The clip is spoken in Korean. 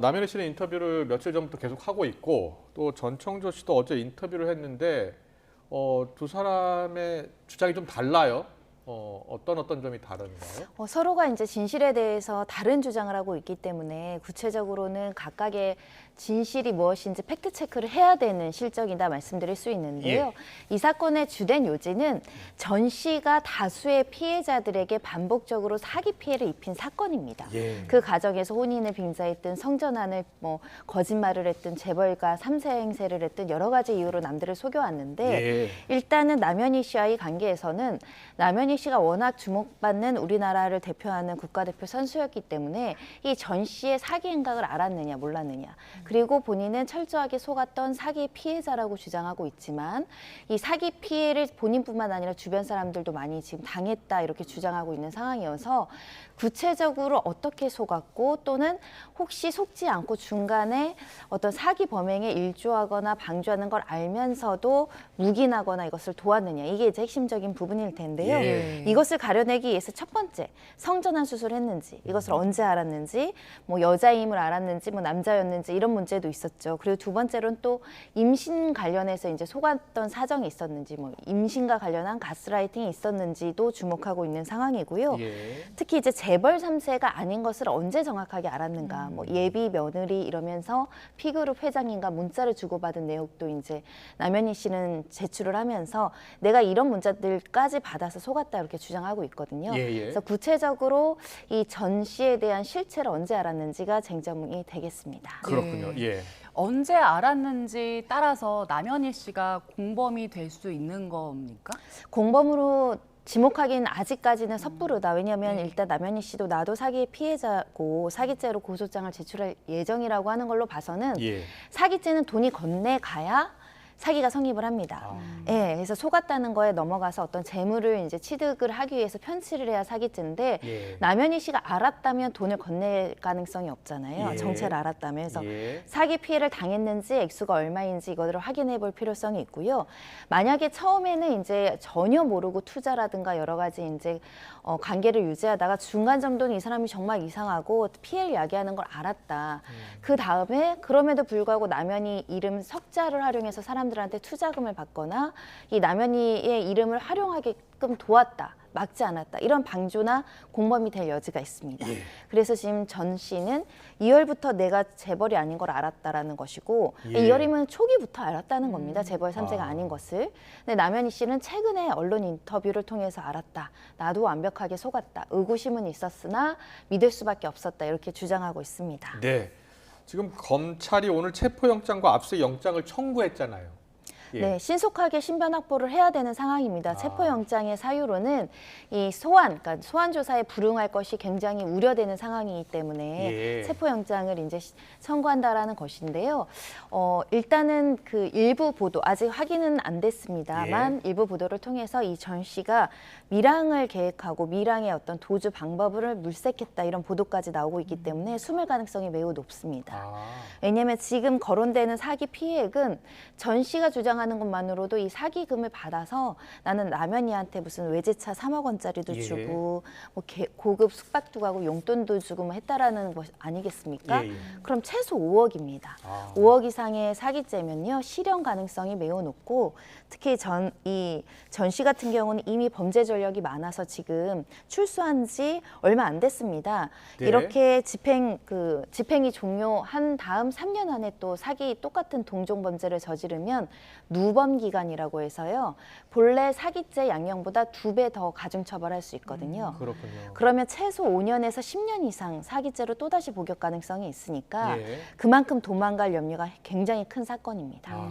남현희 씨는 인터뷰를 며칠 전부터 계속 하고 있고 또 전청조 씨도 어제 인터뷰를 했는데 두 사람의 주장이 좀 달라요. 어떤 점이 다른가요? 서로가 이제 진실에 대해서 다른 주장을 하고 있기 때문에 구체적으로는 각각의 진실이 무엇인지 팩트 체크를 해야 되는 실정이다 말씀드릴 수 있는데요. 이 사건의 주된 요지는 전 씨가 다수의 피해자들에게 반복적으로 사기 피해를 입힌 사건입니다. 그 과정에서 혼인을 빙자했든 성전환을 거짓말을 했든 재벌과 삼세 행세를 했든 여러 가지 이유로 남들을 속여왔는데 일단은 남현희 씨와의 관계에서는 남현희 씨가 워낙 주목받는 우리나라를 대표하는 국가대표 선수였기 때문에 이 전 씨의 사기 행각을 알았느냐 몰랐느냐, 그리고 본인은 철저하게 속았던 사기 피해자라고 주장하고 있지만 이 사기 피해를 본인뿐만 아니라 주변 사람들도 많이 지금 당했다 이렇게 주장하고 있는 상황이어서 구체적으로 어떻게 속았고 또는 혹시 속지 않고 중간에 어떤 사기 범행에 일조하거나 방조하는 걸 알면서도 묵인하거나 이것을 도왔느냐, 이게 이제 핵심적인 부분일 텐데요. 이것을 가려내기 위해서 첫 번째, 성전환 수술을 했는지, 이것을 언제 알았는지, 여자임을 알았는지, 남자였는지 이런 문제도 있었죠. 그리고 두 번째로는 또 임신 관련해서 이제 속았던 사정이 있었는지, 임신과 관련한 가스라이팅이 있었는지도 주목하고 있는 상황이고요. 특히 이제 재벌 3세가 아닌 것을 언제 정확하게 알았는가, 예비 며느리 이러면서 P그룹 회장님과 문자를 주고받은 내용도 이제 남현희 씨는 제출을 하면서 내가 이런 문자들까지 받아서 속았다 이렇게 주장하고 있거든요. 그래서 구체적으로 이 전 씨에 대한 실체를 언제 알았는지가 쟁점이 되겠습니다. 그렇군요. 언제 알았는지 따라서 남현희 씨가 공범이 될 수 있는 겁니까? 공범으로 지목하기는 아직까지는 섣부르다. 왜냐하면 일단 남현희 씨도 나도 사기의 피해자고 사기죄로 고소장을 제출할 예정이라고 하는 걸로 봐서는 사기죄는 돈이 건네가야 사기가 성립을 합니다. 그래서 속았다는 거에 넘어가서 어떤 재물을 이제 취득을 하기 위해서 편취를 해야 사기죄인데 남현희 씨가 알았다면 돈을 건넬 가능성이 없잖아요. 정체를 알았다면. 그래서 사기 피해를 당했는지 액수가 얼마인지 이거를 확인해 볼 필요성이 있고요. 만약에 처음에는 이제 전혀 모르고 투자라든가 여러 가지 이제 관계를 유지하다가 중간 정도는 이 사람이 정말 이상하고 피해를 야기하는 걸 알았다. 그 다음에 그럼에도 불구하고 남현희 이름 석자를 활용해서 사람들한테 투자금을 받거나 이 남현희의 이름을 활용하게끔 도왔다, 막지 않았다, 이런 방조나 공범이 될 여지가 있습니다. 그래서 지금 전 씨는 2월부터 내가 재벌이 아닌 걸 알았다라는 것이고 2월이면 초기부터 알았다는 겁니다. 재벌 3세가 아닌 것을. 근데 남현희 씨는 최근에 언론 인터뷰를 통해서 알았다. 나도 완벽하게 속았다. 의구심은 있었으나 믿을 수밖에 없었다. 이렇게 주장하고 있습니다. 네. 지금 검찰이 오늘 체포영장과 압수영장을 청구했잖아요. 네, 신속하게 신변 확보를 해야 되는 상황입니다. 체포영장의 사유로는 이 그러니까 소환 조사에 불응할 것이 굉장히 우려되는 상황이기 때문에 체포영장을 이제 청구한다라는 것인데요. 일단은 그 일부 보도, 아직 확인은 안 됐습니다만 일부 보도를 통해서 이 전 씨가 밀항을 계획하고 밀항의 어떤 도주 방법을 물색했다 이런 보도까지 나오고 있기 때문에 숨을 가능성이 매우 높습니다. 왜냐하면 지금 거론되는 사기 피해액은 전 씨가 주장하는 것만으로도 이 사기금을 받아서 나는 남현희한테 무슨 외제차 3억 원짜리도 주고 고급 숙박도 가고 용돈도 주고 했다라는 것 아니겠습니까? 그럼 최소 5억입니다. 5억 이상의 사기죄면요 실형 가능성이 매우 높고 특히 전 씨 같은 경우는 이미 범죄 전력이 많아서 지금 출소한 지 얼마 안 됐습니다. 이렇게 집행이 종료한 다음 3년 안에 또 똑같은 동종 범죄를 저지르면 누범 기간이라고 해서요. 본래 사기죄 양형보다 2배 더 가중 처벌할 수 있거든요. 그렇군요. 그러면 최소 5년에서 10년 이상 사기죄로 또다시 복역 가능성이 있으니까 그만큼 도망갈 염려가 굉장히 큰 사건입니다.